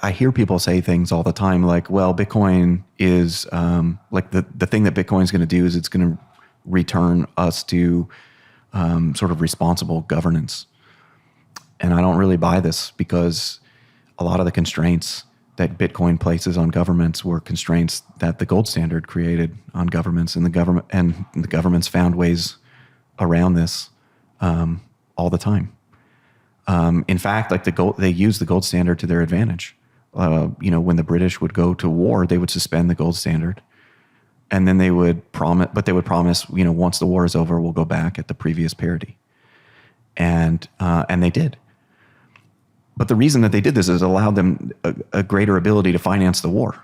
I hear people say things all the time like, well, Bitcoin is like the thing that Bitcoin is going to do is it's going to return us to sort of responsible governance. And I don't really buy this because a lot of the constraints that Bitcoin places on governments were constraints that the gold standard created on governments, and the governments found ways around this all the time. In fact, like they used the gold standard to their advantage. When the British would go to war, they would suspend the gold standard, and then they would promise, once the war is over, we'll go back at the previous parity, and they did. But the reason that they did this is it allowed them a greater ability to finance the war,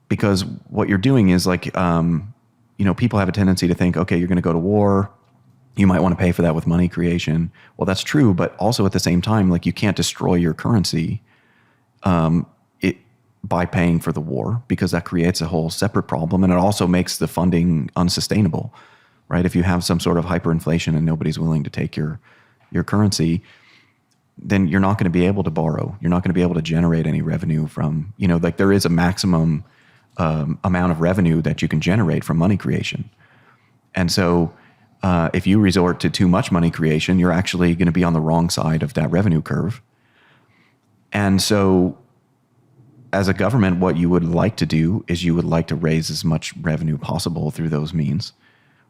because what you're doing is like, people have a tendency to think, okay, you're going to go to war. You might want to pay for that with money creation. Well, that's true, but also at the same time, like you can't destroy your currency by paying for the war, because that creates a whole separate problem, and it also makes the funding unsustainable, right? If you have some sort of hyperinflation and nobody's willing to take your currency, then you're not going to be able to borrow. You're not going to be able to generate any revenue from, like there is a maximum amount of revenue that you can generate from money creation. And so if you resort to too much money creation, you're actually going to be on the wrong side of that revenue curve. And so as a government, what you would like to do is you would like to raise as much revenue possible through those means.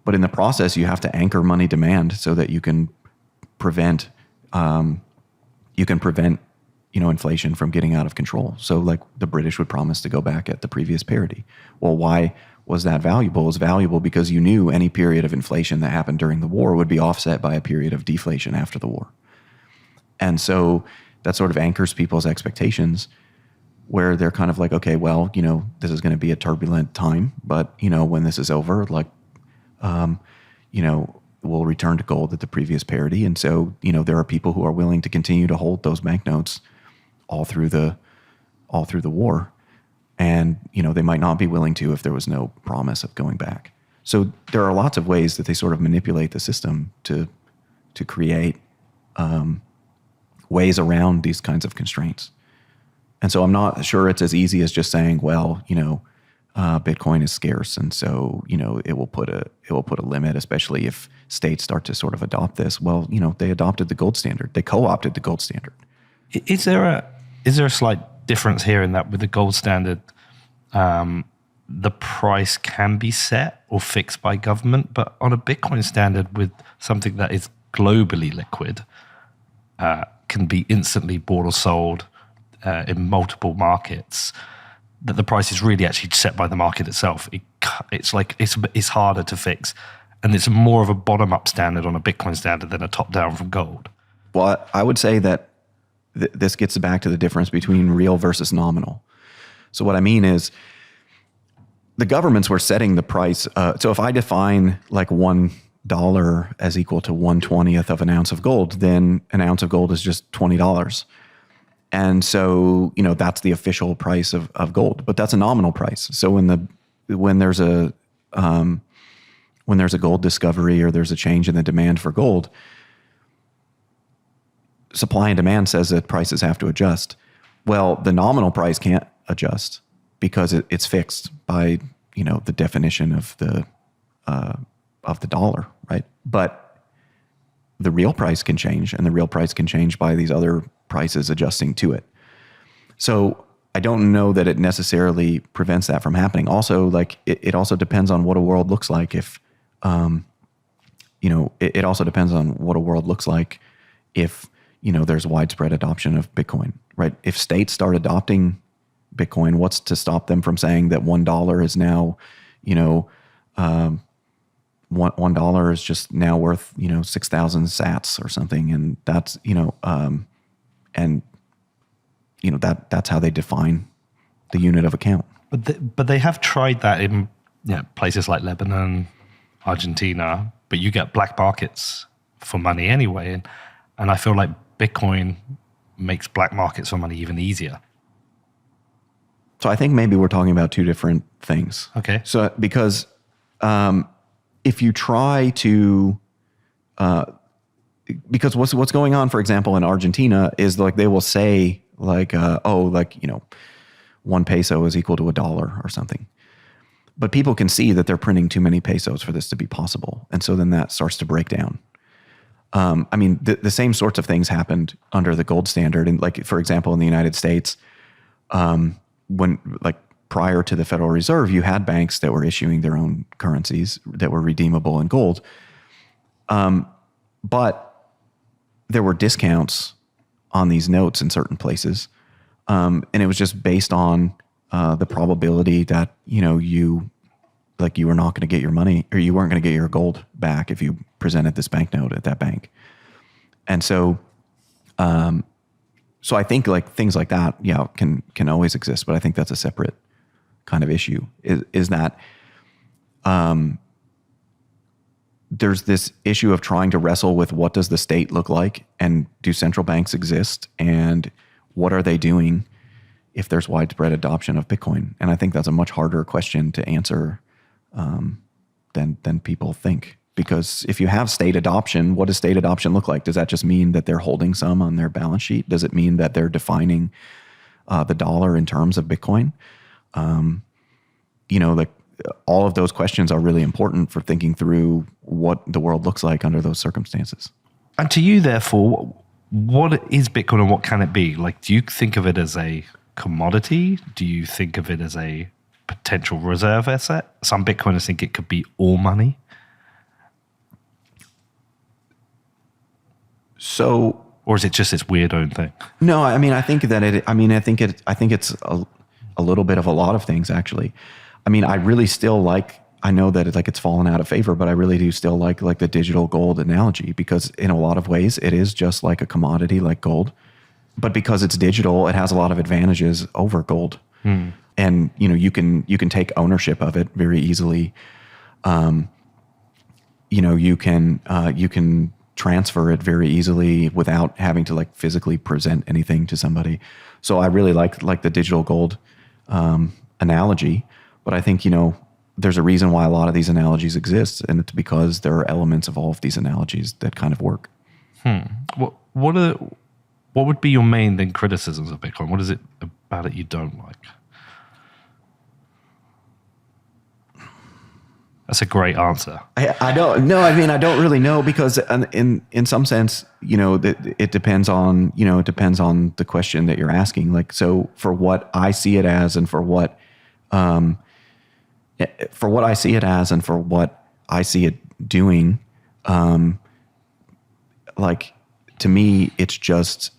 But in the process, you have to anchor money demand so that you can prevent inflation from getting out of control. So like the British would promise to go back at the previous parity. Well, why was that valuable? It was valuable because you knew any period of inflation that happened during the war would be offset by a period of deflation after the war. And so that sort of anchors people's expectations, where they're kind of like, okay, well, this is going to be a turbulent time, but, when this is over, like, we'll return to gold at the previous parity. And so, there are people who are willing to continue to hold those banknotes all through the war. And, they might not be willing to if there was no promise of going back. So there are lots of ways that they sort of manipulate the system to create ways around these kinds of constraints. And so I'm not sure it's as easy as just saying, well, Bitcoin is scarce, and so it will put a limit, especially if states start to sort of adopt this. Well, they adopted the gold standard. They co-opted the gold standard. Is there a slight difference here in that with the gold standard, the price can be set or fixed by government, but on a Bitcoin standard with something that is globally liquid, can be instantly bought or sold in multiple markets, that the price is really actually set by the market itself. It's harder to fix, and it's more of a bottom-up standard on a Bitcoin standard than a top-down from gold. Well, I would say that this gets back to the difference between real versus nominal. So what I mean is the governments were setting the price. So if I define like $1 as equal to 1/20th of an ounce of gold, then an ounce of gold is just $20. And so, that's the official price of gold, but that's a nominal price. So when there's a gold discovery or there's a change in the demand for gold, supply and demand says that prices have to adjust. Well, the nominal price can't adjust because it's fixed by, the definition of the dollar, right? But the real price can change, and the real price can change by these other prices adjusting to it. So I don't know that it necessarily prevents that from happening. Also, like it also depends on what a world looks like. If, it also depends on what a world looks like if, there's widespread adoption of Bitcoin, right? If states start adopting Bitcoin, what's to stop them from saying that $1 is now, $1 is just now worth 6,000 sats or something, and that's that's how they define the unit of account. But they have tried that in places like Lebanon, Argentina, but you get black markets for money anyway, and I feel like Bitcoin makes black markets for money even easier. So I think maybe we're talking about two different things. Okay. So because if you try to, because what's going on, for example, in Argentina is like they will say like, 1 peso is equal to $1 or something. But people can see that they're printing too many pesos for this to be possible. And so then that starts to break down. The same sorts of things happened under the gold standard. And like, for example, in the United States, when like prior to the Federal Reserve, you had banks that were issuing their own currencies that were redeemable in gold. But there were discounts on these notes in certain places. And it was just based on the probability that, you were not going to get your money, or you weren't going to get your gold back if you presented this banknote at that bank. And so, I think like things like that, can always exist, but I think that's a separate kind of issue. Is that there's this issue of trying to wrestle with what does the state look like, and do central banks exist, and what are they doing if there's widespread adoption of Bitcoin? And I think that's a much harder question to answer than people think. Because if you have state adoption, what does state adoption look like? Does that just mean that they're holding some on their balance sheet? Does it mean that they're defining the dollar in terms of Bitcoin? All of those questions are really important for thinking through what the world looks like under those circumstances. And to you, therefore, what is Bitcoin and what can it be? Like, do you think of it as a commodity? Do you think of it as a potential reserve asset? Some Bitcoiners think it could be all money. So, or is it just its weird own thing? No, I think that I think it's a little bit of a lot of things, actually. I really still like, I know that it's fallen out of favor, but I really do still like the digital gold analogy, because in a lot of ways it is just like a commodity like gold, but because it's digital, it has a lot of advantages over gold. And you can take ownership of it very easily. You can transfer it very easily without having to physically present anything to somebody. So I really like the digital gold analogy, but I think there's a reason why a lot of these analogies exist, and it's because there are elements of all of these analogies that kind of work. What would be your main then criticisms of Bitcoin? What is it about it you don't like? That's a great answer. I don't know. I don't really know, because in some sense, it depends on, the question that you're asking. So for what I see it as, and for what I see it as, and for what I see it doing, to me, it's just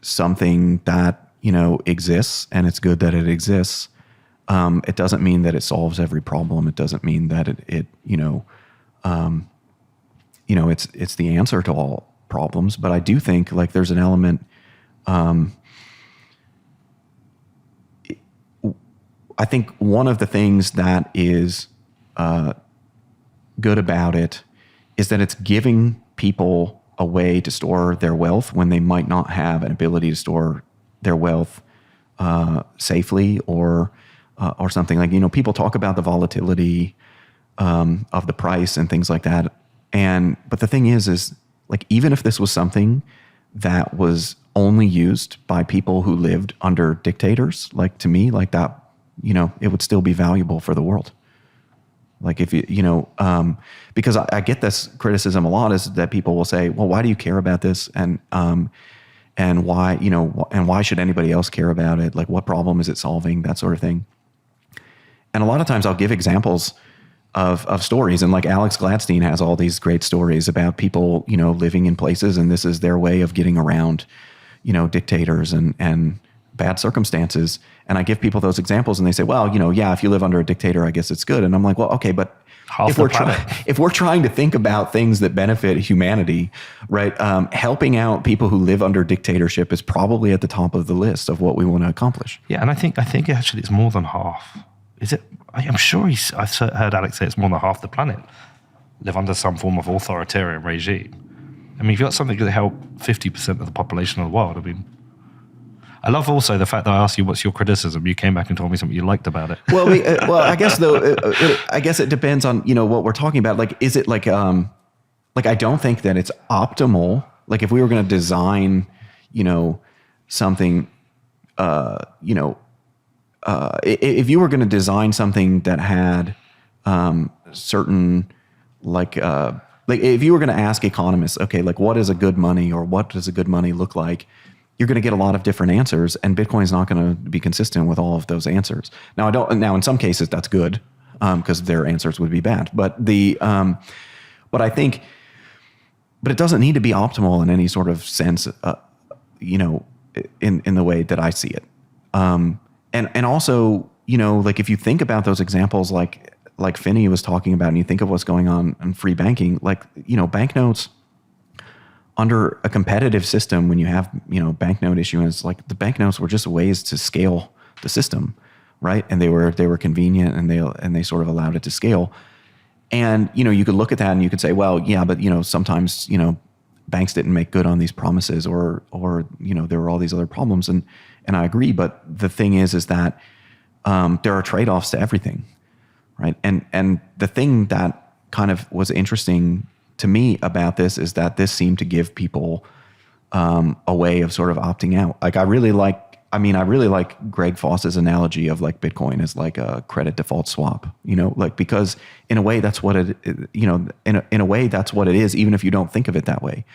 something that, exists, and it's good that it exists. It doesn't mean that it solves every problem. It doesn't mean that it's the answer to all problems. But I do think there's an element. I think one of the things that is good about it is that it's giving people a way to store their wealth when they might not have an ability to store their wealth safely, or something. People talk about the volatility of the price and things like that. But the thing is even if this was something that was only used by people who lived under dictators, to me, that, it would still be valuable for the world. If because I get this criticism a lot, is that people will say, well, why do you care about this? And why, and why should anybody else care about it? What problem is it solving? That sort of thing. And a lot of times I'll give examples of stories, and Alex Gladstein has all these great stories about people, living in places, and this is their way of getting around, dictators and bad circumstances. And I give people those examples, and they say, well, if you live under a dictator, I guess it's good. And I'm like, well, okay, but if we're trying to think about things that benefit humanity, right? Helping out people who live under dictatorship is probably at the top of the list of what we want to accomplish. Yeah, and I think actually it's more than half. Is it? I'm sure I've heard Alex say it's more than half the planet live under some form of authoritarian regime. If you've got something that help 50% of the population of the world, I love also the fact that I asked you what's your criticism. You came back and told me something you liked about it. Well, I guess though, I guess it depends on what we're talking about. Is it I don't think that it's optimal. If we were going to design, something, if you were going to design something that had certain like if you were going to ask economists, okay, like what is a good money or what does a good money look like? You're going to get a lot of different answers, and Bitcoin is not going to be consistent with all of those answers. Now, Now, in some cases, that's good because their answers would be bad. But but I think, but it doesn't need to be optimal in any sort of sense, in the way that I see it. And also, like if you think about those examples, like Finney was talking about, and you think of what's going on in free banking, like, banknotes under a competitive system, when you have, banknote issuance, like the banknotes were just ways to scale the system, right? And they were convenient, and they sort of allowed it to scale. And, you could look at that and you could say, well, yeah, but, sometimes, banks didn't make good on these promises or, there were all these other problems. And I agree. But the thing is that there are trade-offs to everything, right? And the thing that kind of was interesting to me about this is that this seemed to give people a way of sort of opting out. Like I really like Greg Foss's analogy of like Bitcoin as like a credit default swap, like because in a way that's what it, in a way that's what it is, even if you don't think of it that way,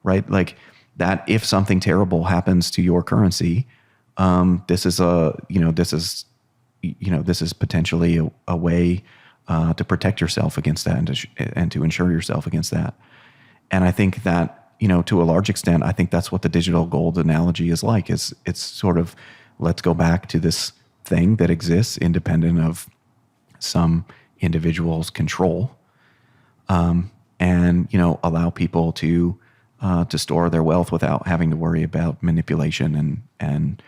right? Like that if something terrible happens to your currency, this is potentially a way to protect yourself against that and to insure yourself against that. And I think that, to a large extent, I think that's what the digital gold analogy is like. It's sort of, let's go back to this thing that exists independent of some individual's control, and allow people to store their wealth without having to worry about manipulation and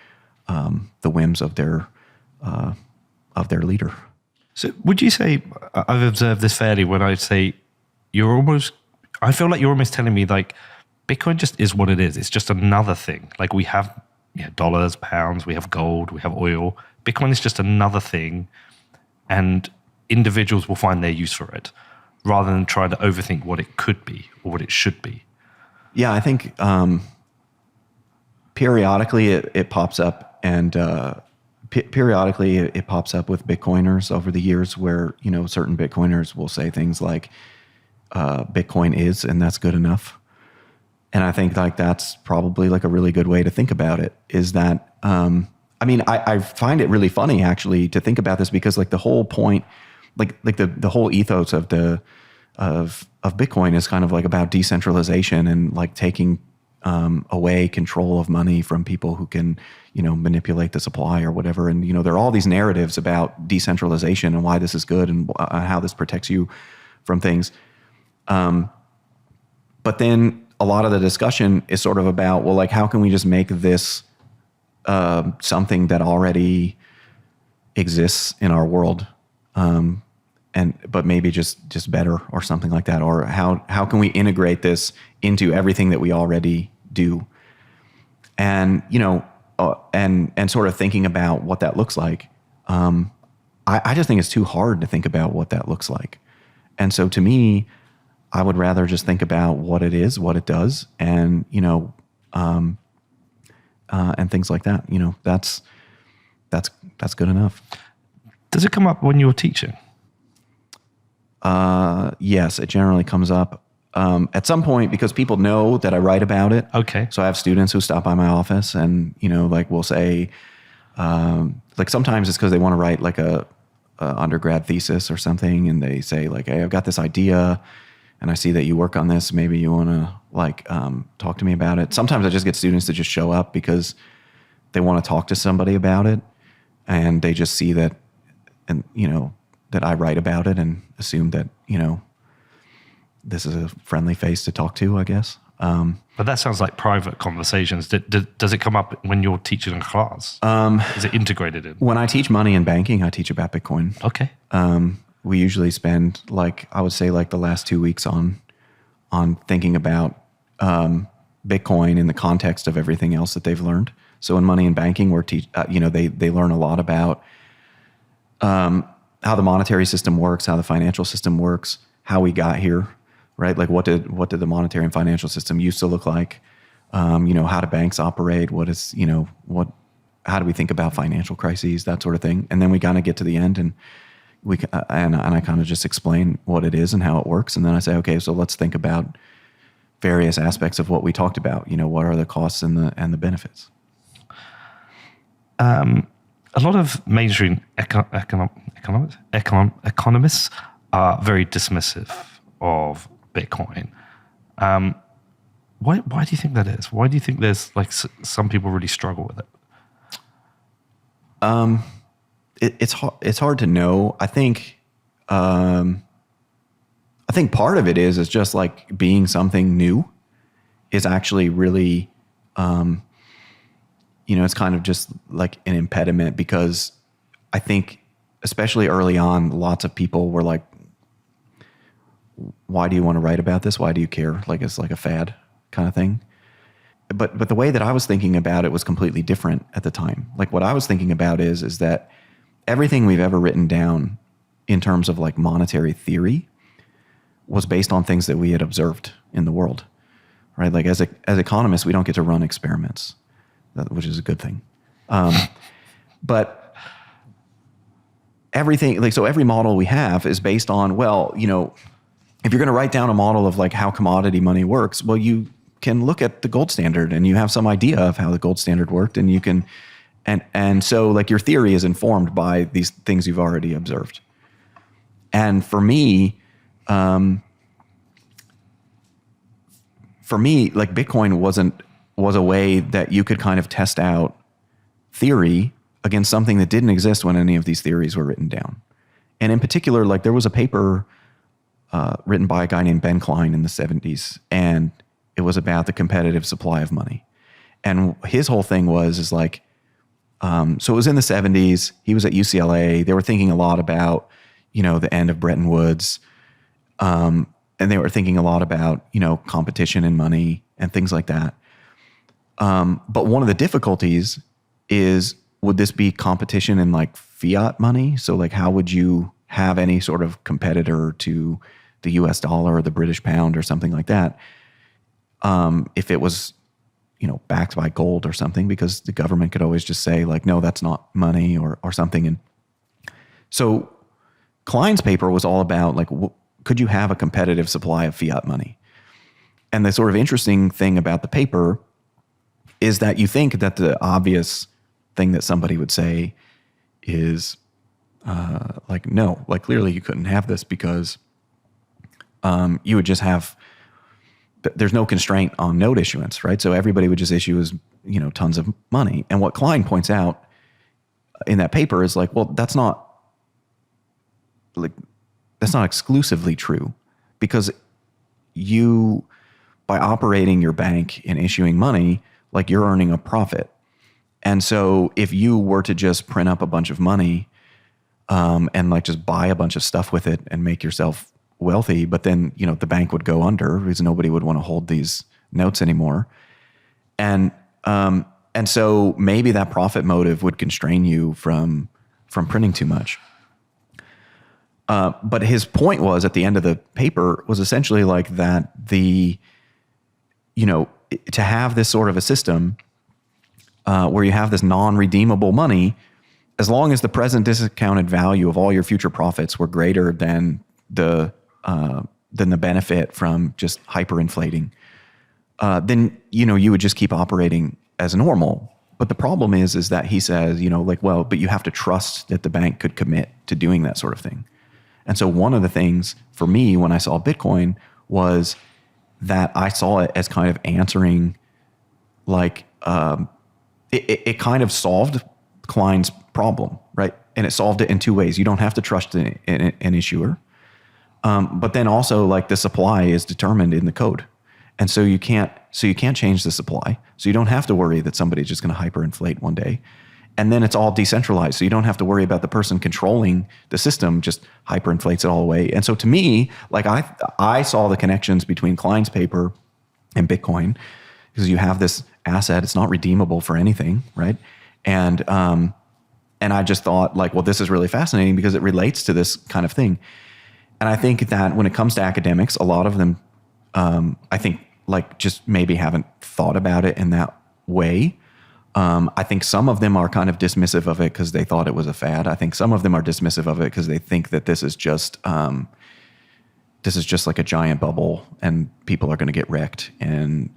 the whims of their leader. So would you say, I've observed this fairly when I say I feel like you're almost telling me like Bitcoin just is what it is. It's just another thing. Like we have dollars, pounds, we have gold, we have oil. Bitcoin is just another thing, and individuals will find their use for it rather than trying to overthink what it could be or what it should be. Yeah, I think periodically it pops up, and periodically it pops up with Bitcoiners over the years where, certain Bitcoiners will say things like, Bitcoin is, and that's good enough. And I think like that's probably like a really good way to think about it, is that, I find it really funny actually to think about this, because like the whole point, like the whole ethos of Bitcoin is kind of like about decentralization and like taking away control of money from people who can, manipulate the supply or whatever. And, there are all these narratives about decentralization and why this is good and how this protects you from things. But then a lot of the discussion is sort of about, well, like, how can we just make this something that already exists in our world, but maybe just better or something like that? Or how can we integrate this into everything that we already do? And, and sort of thinking about what that looks like. I just think it's too hard to think about what that looks like. And so to me, I would rather just think about what it is, what it does, and, and things like that. That's good enough. Does it come up when you're teaching? Yes, it generally comes up at some point, because people know that I write about it. Okay. So I have students who stop by my office and, like we'll say, like sometimes it's because they want to write like a undergrad thesis or something. And they say like, hey, I've got this idea and I see that you work on this. Maybe you want to like talk to me about it. Sometimes I just get students to just show up because they want to talk to somebody about it, and they just see that, and that I write about it and assume that this is a friendly face to talk to, I guess. But that sounds like private conversations. Does it come up when you're teaching a class? Is it integrated in? When I teach money and banking, I teach about Bitcoin. Okay. We usually spend I would say the last 2 weeks on thinking about Bitcoin in the context of everything else that they've learned. So in money and banking, they learn a lot about how the monetary system works, how the financial system works, how we got here, right? Like what did the monetary and financial system used to look like? How do banks operate? How do we think about financial crises, that sort of thing. And then we kind of get to the end, and I kind of just explain what it is and how it works. And then I say, okay, so let's think about various aspects of what we talked about. What are the costs and the benefits? A lot of mainstream economists are very dismissive of Bitcoin. Why do you think that is? Why do you think there's some people really struggle with it? It's hard to know. I think part of it is just like being something new is actually really, it's kind of just like an impediment, because I think especially early on, lots of people were like, why do you want to write about this? Why do you care? Like, it's like a fad kind of thing. But the way that I was thinking about it was completely different at the time. Like, what I was thinking about is that everything we've ever written down in terms of like monetary theory was based on things that we had observed in the world, right? Like, as economists, we don't get to run experiments, which is a good thing. But everything, so every model we have is based on, if you're going to write down a model of like how commodity money works, well, you can look at the gold standard and you have some idea of how the gold standard worked, and you can, and so like your theory is informed by these things you've already observed. And for me, like Bitcoin was a way that you could kind of test out theory against something that didn't exist when any of these theories were written down. And in particular, like there was a paper written by a guy named Ben Klein in the 70s, and it was about the competitive supply of money. And his whole thing was like, so it was in the 70s. He was at UCLA. They were thinking a lot about, the end of Bretton Woods. And they were thinking a lot about, competition in money and things like that. But one of the difficulties is, would this be competition in like fiat money? So like, how would you have any sort of competitor to the US dollar or the British pound or something like that? If it was, backed by gold or something, because the government could always just say like, no, that's not money or something. And so Klein's paper was all about like, could you have a competitive supply of fiat money? And the sort of interesting thing about the paper is that you think that the obvious thing that somebody would say is like, no, like clearly you couldn't have this because you would just have, there's no constraint on note issuance, right? So everybody would just issue as, tons of money. And what Klein points out in that paper is like, well, that's not exclusively true, because you, by operating your bank and issuing money, like you're earning a profit. And so if you were to just print up a bunch of money and like just buy a bunch of stuff with it and make yourself wealthy, but then, the bank would go under because nobody would want to hold these notes anymore. And so maybe that profit motive would constrain you from printing too much. But his point was at the end of the paper was essentially like that to have this sort of a system where you have this non-redeemable money, as long as the present discounted value of all your future profits were greater than the benefit from just hyperinflating, then, you would just keep operating as normal. But the problem is that he says, but you have to trust that the bank could commit to doing that sort of thing. And so one of the things for me when I saw Bitcoin was that I saw it as kind of answering, like, it kind of solved Klein's problem, right? And it solved it in two ways. You don't have to trust an issuer. But then also like the supply is determined in the code. And so you can't change the supply. So you don't have to worry that somebody's just going to hyperinflate one day. And then it's all decentralized. So you don't have to worry about the person controlling the system just hyperinflates it all away. And so to me, like I saw the connections between Klein's paper and Bitcoin, because you have this asset, it's not redeemable for anything, right? And I just thought like, well, this is really fascinating because it relates to this kind of thing. And I think that when it comes to academics, a lot of them, I think like just maybe haven't thought about it in that way. I think some of them are kind of dismissive of it because they thought it was a fad. I think some of them are dismissive of it because they think that this is just like a giant bubble and people are going to get wrecked, and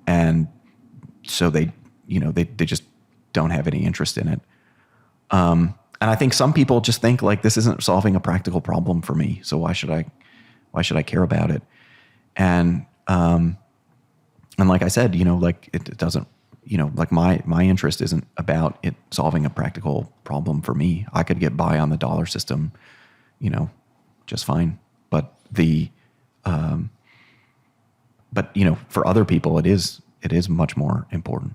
and so they just don't have any interest in it. And I think some people just think like this isn't solving a practical problem for me, so why should I care about it? And like I said, like it doesn't, like my interest isn't about it solving a practical problem for me. I could get by on the dollar system, just fine. But for other people, it is much more important.